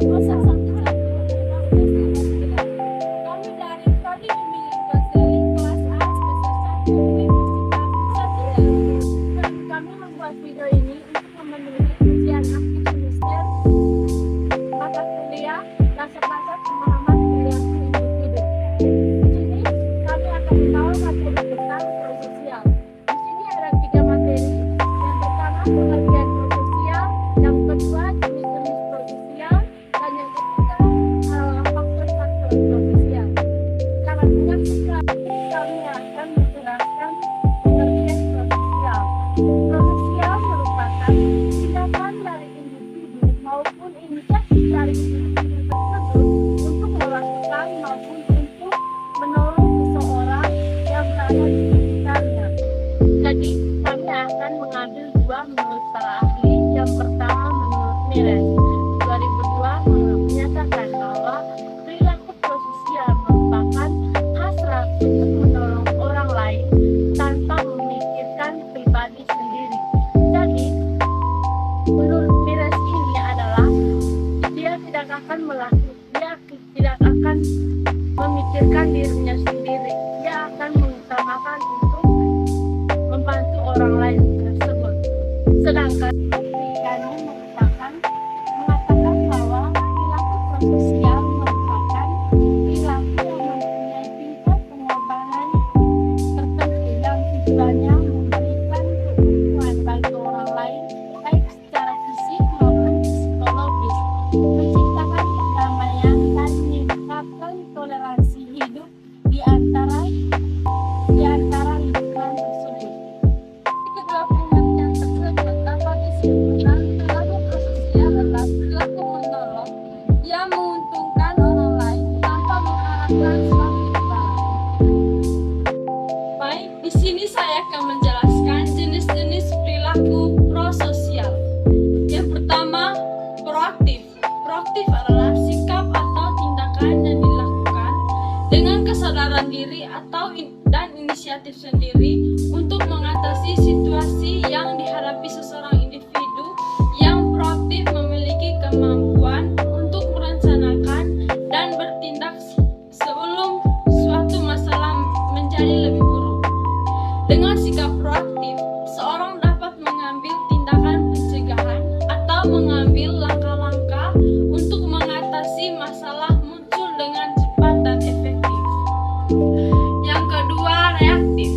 Masa satu-satunya kami dari tadi memilih konseling kelas A semester 1 Universitas Satria. Dan kami membuat video ini untuk memenuhi ujian akhir semester mata kuliah dasar-dasar pemahaman perilaku individu. Di sini kami akan membawa materi tentang prososial. Di sini ada 3 materi. Yang pertama pengertian prososial, yang kedua jenis-jenis prososial, dan yang ketiga faktor-faktor prososial. Sangat menyaksikan kami akan menjelaskan pengertian prososial. Prososial merupakan tindakan dari individu maupun inisiatif dari individu tersebut untuk melakukan maupun untuk menolong seseorang yang berada di sekitarnya. Jadi, kami akan mengambil 2 menurut para ahli. Yang pertama menurut Mires 2002 menyatakan bahwa perilaku prososial merupakan hasrat untuk menolong orang lain tanpa memikirkan pribadi sendiri. Jadi, menurut Mires ini adalah dia tidak akan memikirkan dirinya sendiri. Dia akan mengutamakan untuk membantu orang lain tersebut. Sedangkan Afrikani mengatakan bahwa perilaku prososial merupakan perilaku yang mempunyai tingkat pengorbanan tertentu yang tujuannya memberikan keuntungan bagi orang lain baik secara fisik maupun psikologis, menciptakan perdamaian dan meningkatkan toleransi hidup di antara lingkungan tersebut. Kedua pengertian tersebut dapat disimpulkan perilaku prososial adalah perilaku menolong yang menguntungkan orang lain tanpa mengharapkan suatu imbalan. Baik, di sini saya akan menjelaskan jenis-jenis perilaku prososial. Yang pertama, proaktif. Proaktif adalah sikap atau tindakan yang dilakukan dengan kesadaran diri dan inisiatif sendiri untuk mengatasi situasi yang dihadapi seseorang individu. Yang proaktif memiliki kemampuan untuk merencanakan dan bertindak sebelum suatu masalah menjadi lebih buruk. Dengan sikap proaktif, seorang dapat mengambil tindakan pencegahan atau mengambil langkah-langkah untuk mengatasi masalah muncul dengan cepat dan efektif. Yang kedua, reaktif.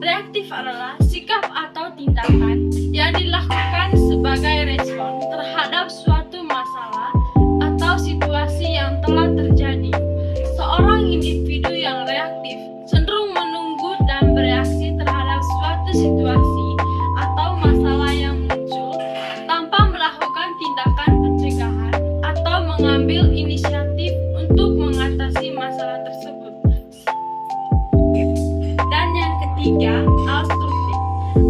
Reaktif adalah sikap atau tindakan yang dilakukan sebagai respon terhadap suatu masalah atau situasi yang telah terjadi. Seorang individu yang reaktif cenderung menunggu dan bereaksi terhadap suatu situasi atau masalah yang muncul tanpa melakukan tindakan pencegahan atau mengambil inisiatif untuk mengatasi masalah tersebut. Dan yang ketiga, altruistik.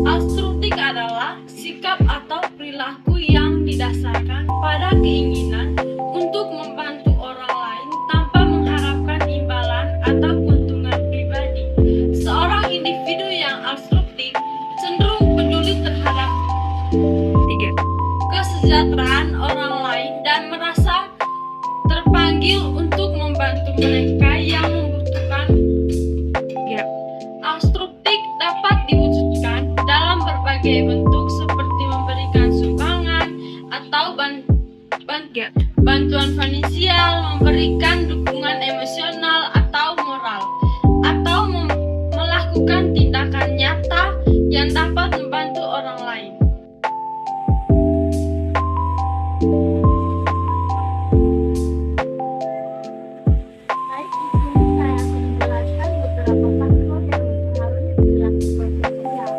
Altruistik adalah sikap atau perilaku yang didasarkan pada keinginan untuk membantu orang lain tanpa mengharapkan imbalan atau keuntungan pribadi. Seorang individu yang altruistik cenderung peduli terhadap kesejahteraan orang lain dan merasa terpanggil untuk membantu mereka yang membutuhkan. Altruistik dapat diwujudkan dalam berbagai bentuk seperti memberikan sumbangan atau bantuan finansial, memberikan dukungan emosional atau moral, atau melakukan tindakan nyata yang dapat membantu orang lain. Baik, di sini saya akan menjelaskan beberapa faktor yang mempengaruhi perilaku prososial.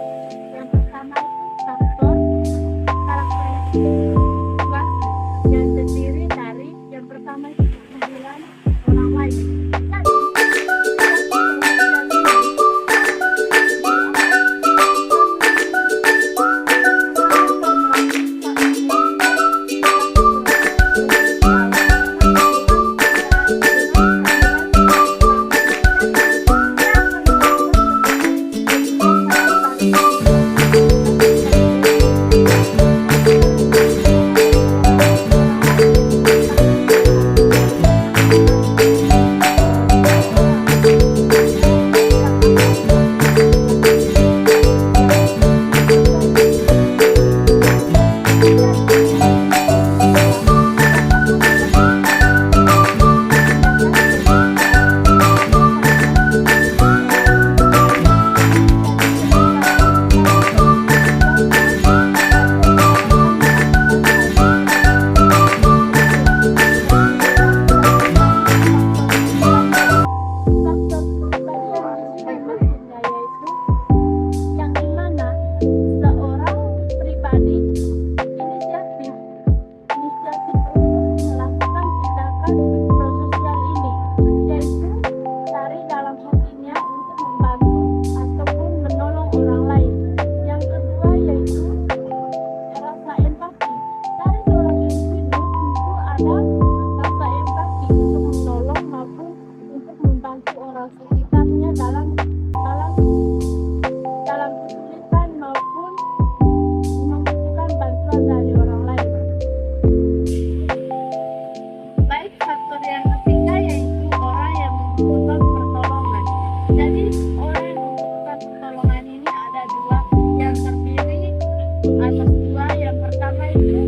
Yang pertama itu faktor karakteristik yang terdiri dari yang pertama itu kepedulian orang lain. ada rasa empati untuk menolong maupun untuk membantu orang sekitarnya dalam dalam kesulitan maupun membutuhkan bantuan dari orang lain. Baik, faktor yang ketiga yaitu orang yang membutuhkan pertolongan. Jadi orang yang membutuhkan pertolongan ini ada dua yang terdiri atas dua. Yang pertama itu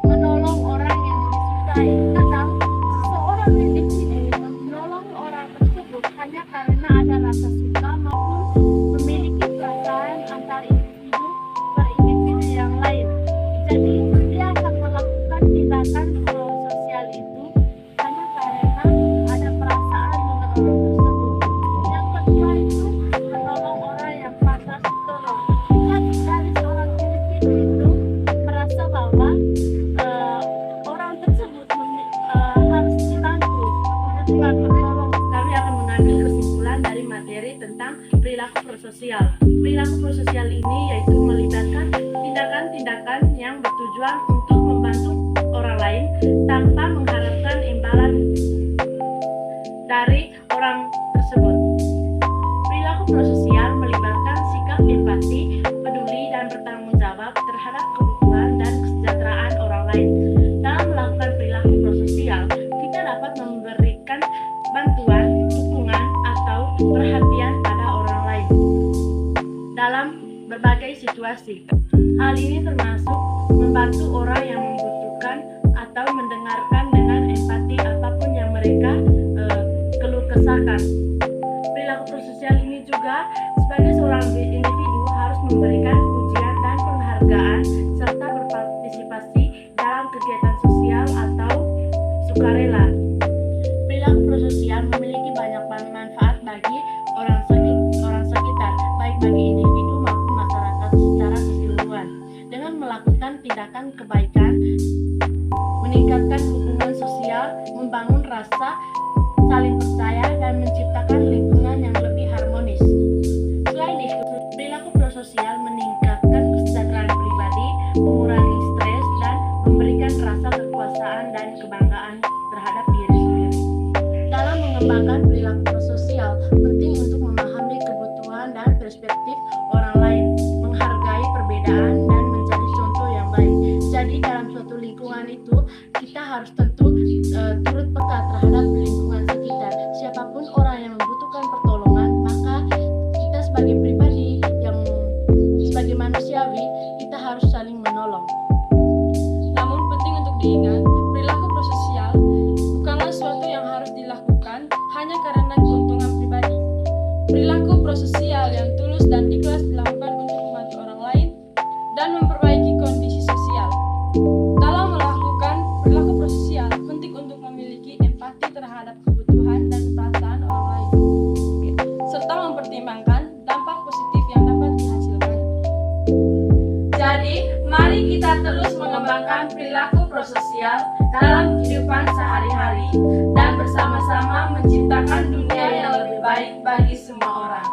menolong orang yang disukai. Kadang seseorang individu menolong orang tersebut hanya karena ada rasa suka maupun memiliki perasaan antar individu per individu yang lain. Jadi dia akan melakukan tindakan sosial itu hanya karena ada perasaan dengan orang tersebut. Yang kedua itu menolong orang yang pantas ditolong. Lihat dari seorang individu itu merasa bahwa orang tersebut harus dibantu, membutuhkan pertolongan. Kami akan mengambil kesimpulan dari materi tentang perilaku prososial. Perilaku prososial ini yaitu melibatkan tindakan-tindakan yang bertujuan untuk membantu orang lain tanpa mengharapkan imbalan dari orang tersebut. Perilaku prososial melibatkan sikap empati, peduli, dan bertanggung jawab terhadap kebutuhan dan kesejahteraan orang lain. Dalam melakukan perilaku prososial, kita dapat memberikan bantuan, dukungan, atau perhatian pada orang lain dalam berbagai situasi. Hal ini termasuk membantu orang yang membutuhkan atau mendengarkan dengan empati apapun yang mereka keluh kesahkan. Perilaku prososial ini juga sebagai seorang individu harus memberikan pujian dan penghargaan serta berpartisipasi dalam kegiatan sosial atau sukarela. Perilaku prososial memiliki banyak manfaat bagi orang sekitar, baik bagi individu maupun masyarakat secara keseluruhan. Dengan melakukan tindakan kebaikan, meningkatkan hubungan sosial, membangun rasa saling percaya, dan menciptakan lingkungan yang lebih harmonis. Selain itu, perilaku prososial meningkatkan kesejahteraan pribadi, mengurangi stres, dan memberikan rasa kekuasaan dan kebanggaan terhadap diri sendiri. Dalam mengembangkan perilaku prososial, penting untuk memahami kebutuhan dan perspektif orang lain, menghargai perbedaan, dan menjadi contoh yang baik. Jadi dalam suatu lingkungan itu, kita harus tentu turut peka terhadap lingkungan sekitar. Siapapun orang yang membutuhkan pertolongan, maka kita sebagai pribadi yang sebagai manusiawi, kita harus saling menolong. Namun penting untuk diingat, perilaku prososial bukanlah sesuatu yang harus dilakukan hanya karena keuntungan pribadi. Perilaku prososial yang tulus dan ikhlas dilakukan untuk membantu orang lain dan memperbaiki kondisi sosial. Dalam melakukan perilaku prososial, penting untuk memiliki empati terhadap kebutuhan dan perasaan orang lain, serta mempertimbangkan dampak positif yang dapat dihasilkan. Jadi, mari kita terus mengembangkan perilaku prososial dalam kehidupan sehari-hari dan bersama-sama menciptakan dunia yang lebih baik bagi semua orang.